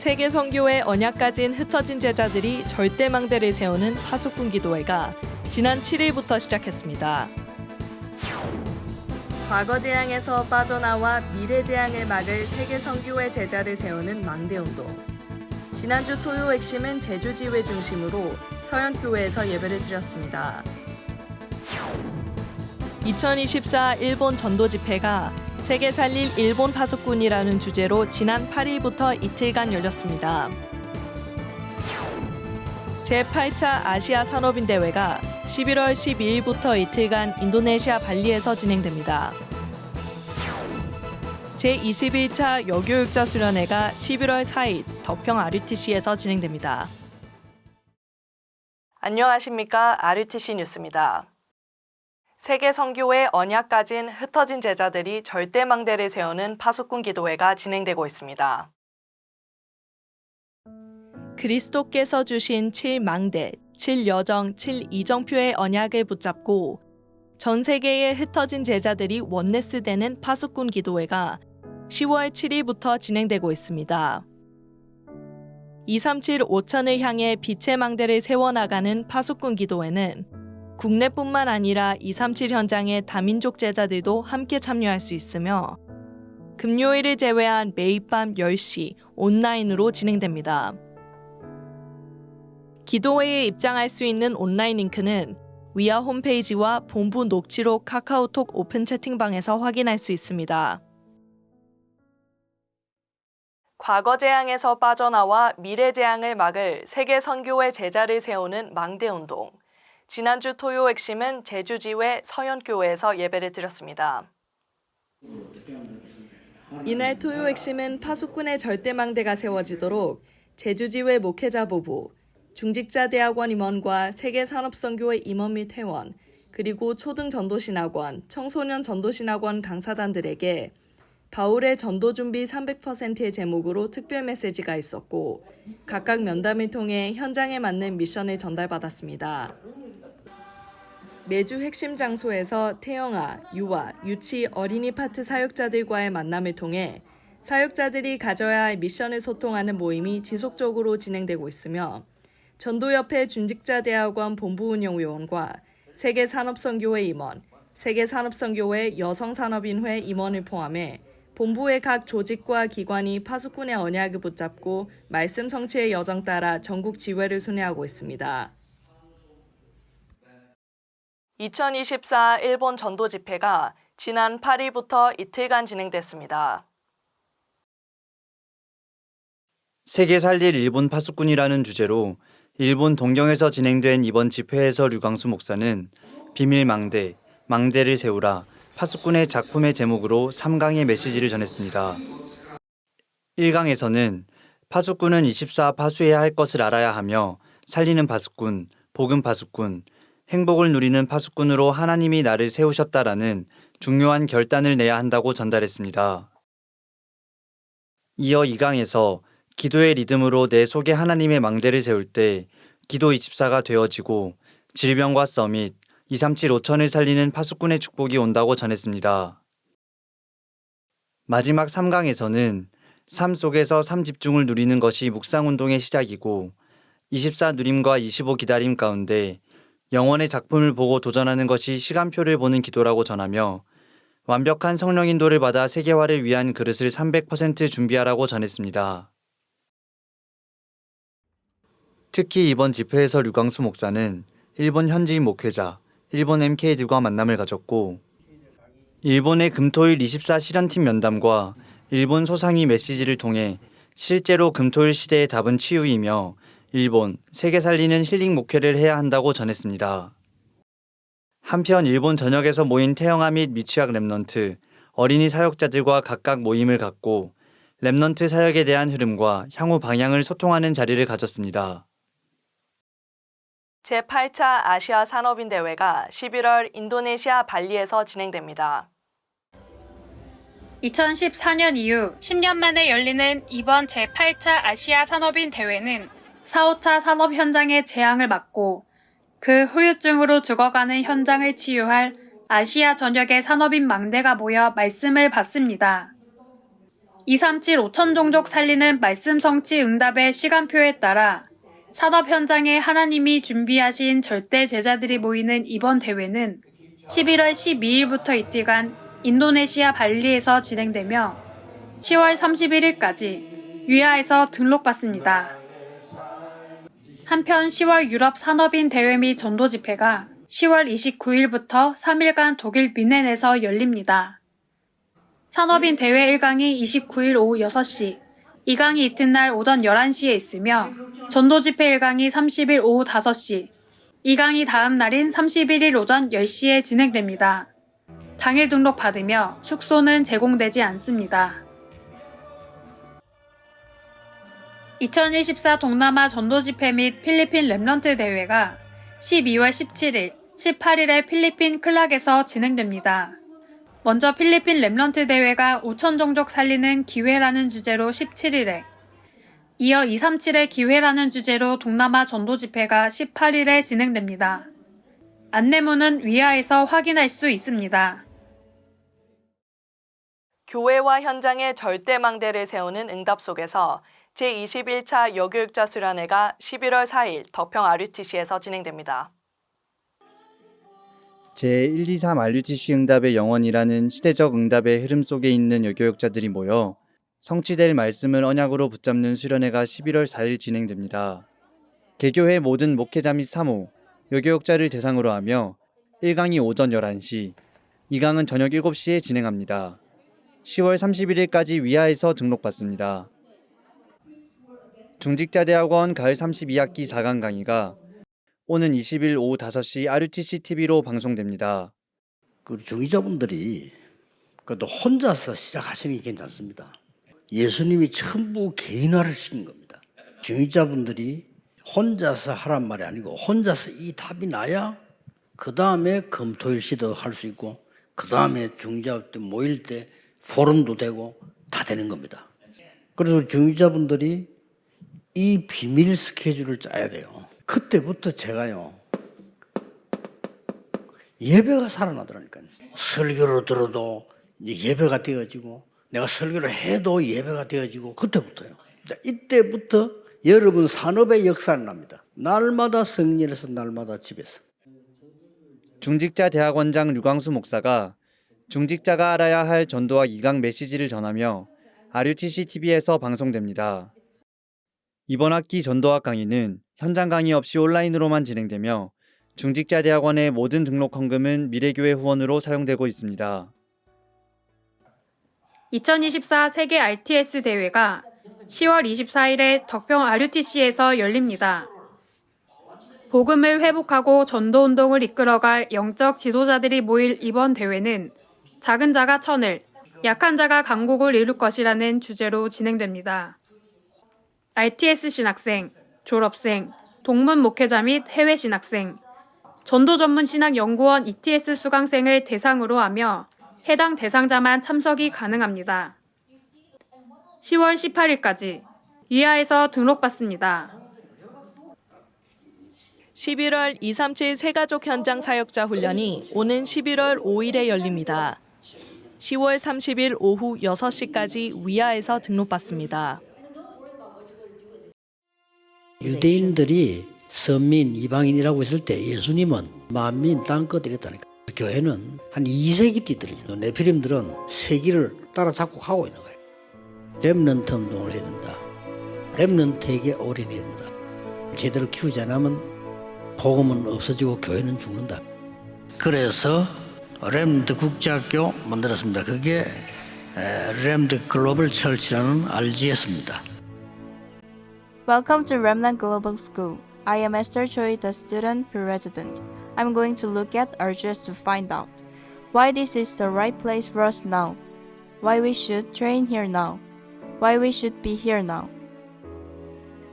세계 선교의 언약 가진 흩어진 제자들이 절대망대를 세우는 파수꾼 기도회가 지난 7일부터 시작했습니다. 과거 재앙에서 빠져나와 미래 재앙을 막을 세계 선교의 제자를 세우는 망대운동. 지난주 토요 핵심은 제주지회 중심으로 서현교회에서 예배를 드렸습니다. 2024 일본 전도 집회가 세계 살릴 일본 파수꾼이라는 주제로 지난 8일부터 이틀간 열렸습니다. 제8차 아시아 산업인 대회가 11월 12일부터 이틀간 인도네시아 발리에서 진행됩니다. 제21차 여교육자 수련회가 11월 4일 덕평 RUTC에서 진행됩니다. 안녕하십니까? RUTC 뉴스입니다. 세계 선교의 언약 가진 흩어진 제자들이 절대망대를 세우는 파수꾼 기도회가 진행되고 있습니다. 그리스도께서 주신 7망대, 7여정, 7이정표의 언약을 붙잡고 전 세계의 흩어진 제자들이 원네스되는 파수꾼 기도회가 10월 7일부터 진행되고 있습니다. 237 5천을 향해 빛의 망대를 세워나가는 파수꾼 기도회는 국내뿐만 아니라 237 현장의 다민족 제자들도 함께 참여할 수 있으며 금요일을 제외한 매일 밤 10시 온라인으로 진행됩니다. 기도회에 입장할 수 있는 온라인 링크는 위아 홈페이지와 본부 녹취록 카카오톡 오픈 채팅방에서 확인할 수 있습니다. 과거 재앙에서 빠져나와 미래 재앙을 막을 세계 선교의 제자를 세우는 망대운동. 지난주 토요 핵심은 제주지회 서현교회에서 예배를 드렸습니다. 이날 토요 핵심은 파수꾼의 절대망대가 세워지도록 제주지회 목회자 부부, 중직자대학원 임원과 세계산업선교회 임원 및 회원, 그리고 초등전도신학원, 청소년 전도신학원 강사단들에게 바울의 전도준비 300%의 제목으로 특별 메시지가 있었고 각각 면담을 통해 현장에 맞는 미션을 전달받았습니다. 매주 핵심 장소에서 태영아, 유아, 유치, 어린이 파트 사역자들과의 만남을 통해 사역자들이 가져야 할 미션을 소통하는 모임이 지속적으로 진행되고 있으며 전도협회 준직자대학원 본부운영위원과 세계산업선교회 임원, 세계산업선교회 여성산업인회 임원을 포함해 본부의 각 조직과 기관이 파수꾼의 언약을 붙잡고 말씀 성취의 여정 따라 전국 지회를 순회하고 있습니다. 2024 일본 전도 집회가 지난 8일부터 이틀간 진행됐습니다. 세계 살릴 일본 파수꾼이라는 주제로 일본 동경에서 진행된 이번 집회에서 류광수 목사는 비밀망대, 망대를 세우라, 파수꾼의 작품의 제목으로 3강의 메시지를 전했습니다. 1강에서는 파수꾼은 24 파수해야 할 것을 알아야 하며 살리는 파수꾼, 복음 파수꾼, 행복을 누리는 파수꾼으로 하나님이 나를 세우셨다라는 중요한 결단을 내야 한다고 전달했습니다. 이어 2강에서 기도의 리듬으로 내 속에 하나님의 망대를 세울 때 기도 24가 되어지고 질병과 서밋, 237 5천을 살리는 파수꾼의 축복이 온다고 전했습니다. 마지막 3강에서는 삶 속에서 삶 집중을 누리는 것이 묵상운동의 시작이고 24 누림과 25 기다림 가운데 영원의 작품을 보고 도전하는 것이 시간표를 보는 기도라고 전하며 완벽한 성령 인도를 받아 세계화를 위한 그릇을 300% 준비하라고 전했습니다. 특히 이번 집회에서 류광수 목사는 일본 현지인 목회자, 일본 MK들과 만남을 가졌고 일본의 금토일 24 실현팀 면담과 일본 소상위 메시지를 통해 실제로 금토일 시대의 답은 치유이며 일본, 세계 살리는 힐링 목회를 해야 한다고 전했습니다. 한편 일본 전역에서 모인 태영아 및 미취학 랩넌트, 어린이 사역자들과 각각 모임을 갖고 랩넌트 사역에 대한 흐름과 향후 방향을 소통하는 자리를 가졌습니다. 제8차 아시아 산업인 대회가 11월 인도네시아 발리에서 진행됩니다. 2014년 이후 10년 만에 열리는 이번 제8차 아시아 산업인 대회는 4, 5차 산업 현장의 재앙을 막고 그 후유증으로 죽어가는 현장을 치유할 아시아 전역의 산업인 망대가 모여 말씀을 받습니다. 237 5천 종족 살리는 말씀 성취 응답의 시간표에 따라 산업 현장에 하나님이 준비하신 절대 제자들이 모이는 이번 대회는 11월 12일부터 이틀간 인도네시아 발리에서 진행되며 10월 31일까지 위아에서 등록받습니다. 한편 10월 유럽 산업인 대회 및 전도 집회가 10월 29일부터 3일간 독일 뮌헨에서 열립니다. 산업인 대회 1강이 29일 오후 6시, 2강이 이튿날 오전 11시에 있으며 전도 집회 1강이 30일 오후 5시, 2강이 다음 날인 31일 오전 10시에 진행됩니다. 당일 등록받으며 숙소는 제공되지 않습니다. 2024 동남아 전도 집회 및 필리핀 렘넌트 대회가 12월 17일, 18일에 필리핀 클락에서 진행됩니다. 먼저 필리핀 렘넌트 대회가 5천 종족 살리는 기회라는 주제로 17일에, 이어 237의 기회라는 주제로 동남아 전도 집회가 18일에 진행됩니다. 안내문은 위아에서 확인할 수 있습니다. 교회와 현장에 절대망대를 세우는 응답 속에서 제21차 여교육자 수련회가 11월 4일 덕평 RUTC에서 진행됩니다. 제123 RUTC 응답의 영원이라는 시대적 응답의 흐름 속에 있는 여교육자들이 모여 성취될 말씀을 언약으로 붙잡는 수련회가 11월 4일 진행됩니다. 개교회 모든 목회자 및 사모, 여교육자를 대상으로 하며 1강이 오전 11시, 2강은 저녁 7시에 진행합니다. 10월 31일까지 위아에서 등록받습니다. 중직자대학원 가을 32학기 4강 강의가 오는 20일 오후 5시 RUTC TV로 방송됩니다. 그 중위자분들이 그래도 혼자서 시작하시는 게 괜찮습니다. 예수님이 전부 개인화를 시킨 겁니다. 중위자분들이 혼자서 하란 말이 아니고 혼자서 이 답이 나야 그 다음에 금토일 시도 할 수 있고 그 다음에 중위자들 모일 때 포럼도 되고 다 되는 겁니다. 그래서 중위자분들이 이 비밀 스케줄을 짜야 돼요. 그때부터 제가요 예배가 살아나더라니까요. 설교를 들어도 이제 예배가 되어지고 내가 설교를 해도 예배가 되어지고 그때부터요. 이때부터 여러분 산업의 역사는 납니다. 날마다 성전에서 날마다 집에서. 중직자 대학원장 류광수 목사가 중직자가 알아야 할 전도와 2강 메시지를 전하며 RUTC TV에서 방송됩니다. 이번 학기 전도학 강의는 현장 강의 없이 온라인으로만 진행되며 중직자 대학원의 모든 등록 헌금은 미래교회 후원으로 사용되고 있습니다. 2024 세계 RTS 대회가 10월 24일에 덕평 RUTC에서 열립니다. 복음을 회복하고 전도운동을 이끌어갈 영적 지도자들이 모일 이번 대회는 작은 자가 천을, 약한 자가 강국을 이룰 것이라는 주제로 진행됩니다. RTS 신학생, 졸업생, 동문 목회자 및 해외 신학생, 전도 전문 신학 연구원 ETS 수강생을 대상으로 하며 해당 대상자만 참석이 가능합니다. 10월 18일까지 위아에서 등록받습니다. 11월 237 새가족 현장 사역자 훈련이 오는 11월 5일에 열립니다. 10월 30일 오후 6시까지 위아에서 등록받습니다. 유대인들이 선민, 이방인이라고 했을 때 예수님은 만민, 땅끝 이랬다니까. 교회는 한 2세기 뒤들어지죠. 네피림들은 세기를 따라잡고 가고 있는 거예요. 렘넌트 운동을 해야 된다. 렘넌트에게 올인해야 된다. 제대로 키우지 않으면 복음은 없어지고 교회는 죽는다. 그래서 렘넌트 국제학교 만들었습니다. 그게 렘넌트 글로벌 철치라는 RGS입니다. Welcome to Remnant Global School. I am Esther Choi, the student president. I'm going to look at RGS to find out why this is the right place for us now, why we should train here now, why we should be here now.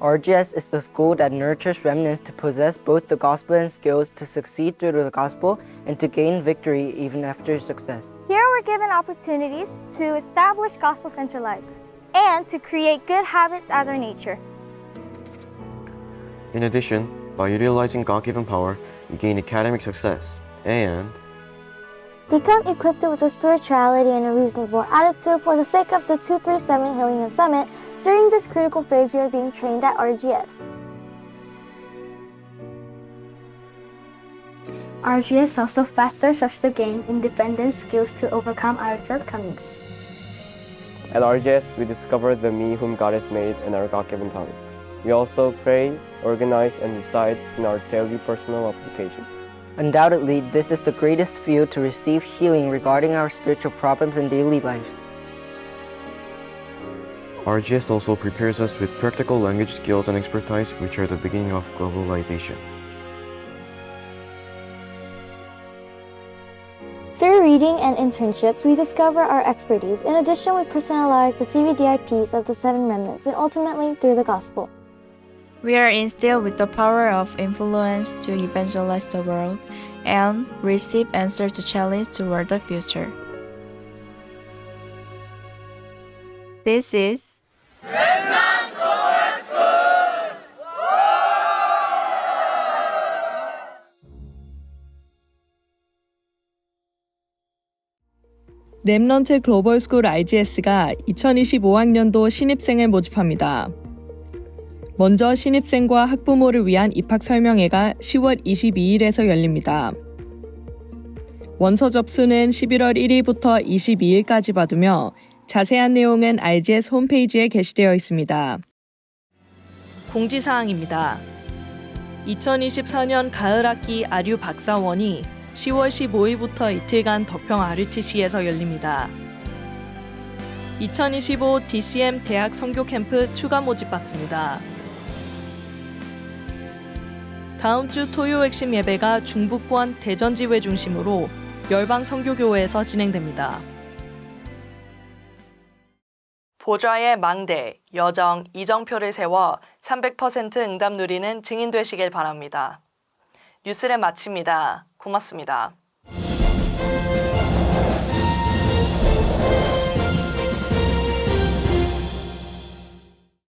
RGS is the school that nurtures remnants to possess both the gospel and skills to succeed through the gospel and to gain victory even after success. Here we're given opportunities to establish gospel-centered lives and to create good habits as our nature. In addition, by utilizing God-given power, you gain academic success and Become equipped with a spirituality and a reasonable attitude for the sake of the 237 Healing and Summit. During this critical phase, you are being trained at RGS. RGS also fosters us to gain independent skills to overcome our shortcomings. At RGS, we discover the me whom God has made and our God-given talents. We also pray, organize, and decide in our daily personal applications. Undoubtedly, this is the greatest field to receive healing regarding our spiritual problems in daily life. RGS also prepares us with practical language skills and expertise, which are the beginning of globalization. Through reading and internships, we discover our expertise. In addition, we personalize the CVDIPs of the 7 remnants and ultimately through the gospel. We are instilled with the power of influence to evangelize the world and receive answers to challenge toward the future. This is 랩넌트 글로벌 스쿨 RGS가 2025학년도 신입생을 모집합니다. 먼저 신입생과 학부모를 위한 입학 설명회가 10월 22일에서 열립니다. 원서 접수는 11월 1일부터 22일까지 받으며 자세한 내용은 RGS 홈페이지에 게시되어 있습니다. 공지사항입니다. 2024년 가을학기 아류 박사원이 10월 15일부터 이틀간 덕평 RUTC에서 열립니다. 2025 DCM 대학 선교 캠프 추가 모집 받습니다. 다음 주 토요 핵심 예배가 중북권 대전지회 중심으로 열방 선교교회에서 진행됩니다. 보좌의 망대, 여정, 이정표를 세워 300% 응답 누리는 증인 되시길 바랍니다. 뉴스를 마칩니다. 고맙습니다.